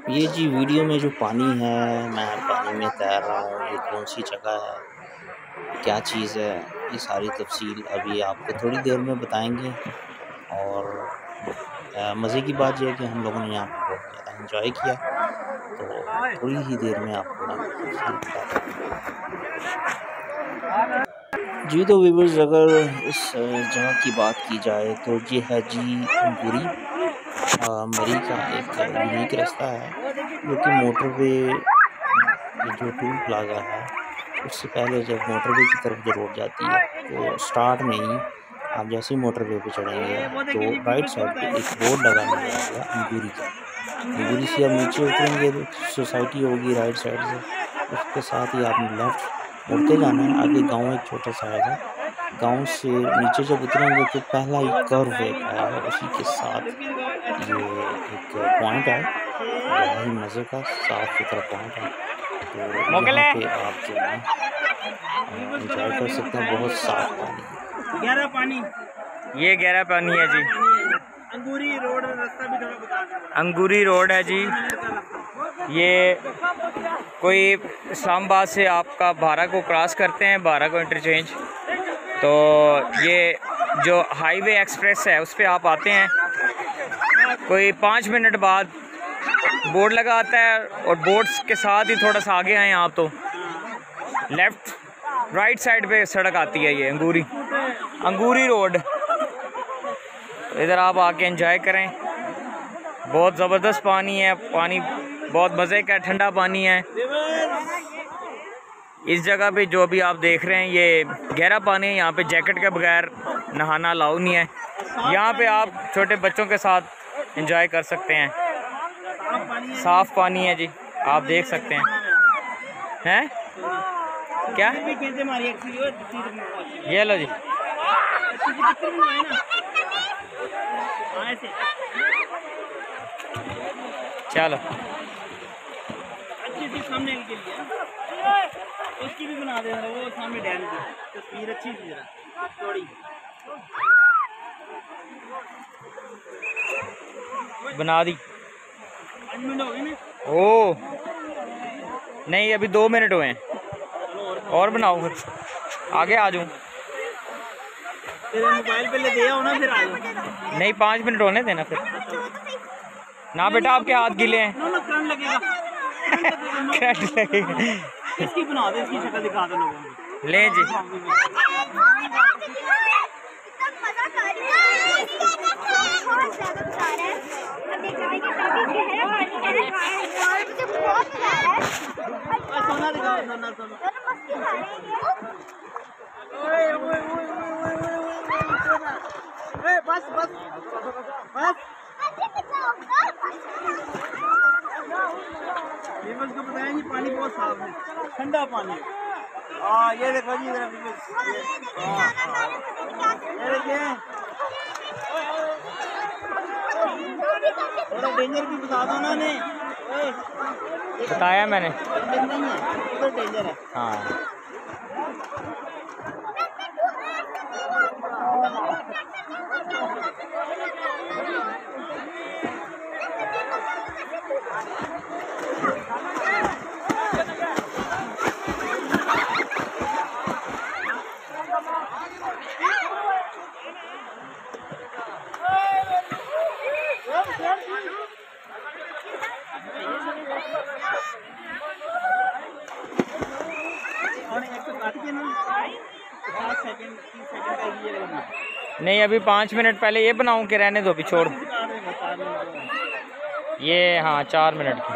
ये जी वीडियो में जो पानी है, मैं पानी में तैर रहा हूँ, ये कौन सी जगह है, क्या चीज़ है, ये सारी तफसील अभी आपको थोड़ी देर में बताएंगे। और मज़े की बात यह है कि हम लोगों ने यहाँ पे बहुत ज़्यादा एंजॉय किया, तो थोड़ी ही देर में आपको मैं तफसील बताता हूँ। जी तो व्यूअर्स, अगर इस जगह की बात की जाए तो ये है जी अंगूरी मरी का एक यूनिक रास्ता है, जो कि मोटरवे जो टूल प्लाज़ा है उससे पहले जब मोटरवे की तरफ जो रोड जाती है तो स्टार्ट में ही आप जैसे ही मोटरवे पे चढ़ेंगे तो राइट साइड पे एक बोर्ड लगा नज़र आएगा अंगूरी का। अंगूरी से आप नीचे उतरेंगे तो सोसाइटी होगी राइट साइड से, उसके साथ ही आपने लेफ़्ट मुड़ते जाना है। आगे गांव एक छोटा सा आएगा, गांव से नीचे जब उतरेंगे तो पहला ही कर्व एक आएगा, उसी के साथ ये एक पॉइंट है, बड़ा ही मज़े का साफ़ सुथरा पॉइंट है। तो यहाँ पे आप जो है एंजॉय कर सकते हैं, बहुत साफ़ पानी है। गहरा पानी, ये गहरा पानी है जी। अंगूरी रोड रास्ता भी थोड़ा बता दो। अंगूरी रोड है जी, ये कोई इस्लामाबाद से आपका बारा को क्रॉस करते हैं, बारा को इंटरचेंज, तो ये जो हाईवे एक्सप्रेस है उस पर आप आते हैं, कोई 5 मिनट बाद बोर्ड लगा आता है और बोर्ड्स के साथ ही थोड़ा सा आगे आए आप तो लेफ़्ट राइट साइड पे सड़क आती है, ये अंगूरी रोड। इधर आप आके एंजॉय करें, बहुत ज़बरदस्त पानी है, पानी बहुत मज़े का ठंडा पानी है। इस जगह पे जो भी आप देख रहे हैं ये गहरा पानी है, यहाँ पे जैकेट के बगैर नहाना अलाउ नहीं है। यहाँ पे आप छोटे बच्चों के साथ एंजॉय कर सकते हैं, साफ़ पानी है जी, आप देख सकते हैं क्या। ये लो जी, चलो अच्छी सी सामने के लिए उसकी भी बना दे, वो सामने डैम की तस्वीर अच्छी सी थोड़ी बना दी। 5 मिनट हो गए ना? ओ नहीं, अभी 2 मिनट हुए हैं, और बनाओ फिर आगे आ जाऊँ। मोबाइल पे ले दिया हो ना, फिर आ जाओ। नहीं, 5 मिनट होने देना फिर ना बेटा, आपके हाथ गीले हैं। करंट लगेगा, करंट लगेगा। इसकी बना दे, इसकी शक्ल दिखा दो लोगों को। ले जी, सोना दिखाओ, सोना सोना। बस बस बस, विवस को बताया जी, पानी बहुत साफ है, ठंडा पानी है। हाँ ये देखो जी, इधर थोड़ा डेंजर भी बता दो ना। ने बताया मैंने, नहीं है उधर डेंजर है। हाँ नहीं, अभी 5 मिनट पहले ये बनाऊं कि रहने दो, अभी छोड़ ये। हाँ 4 मिनट की।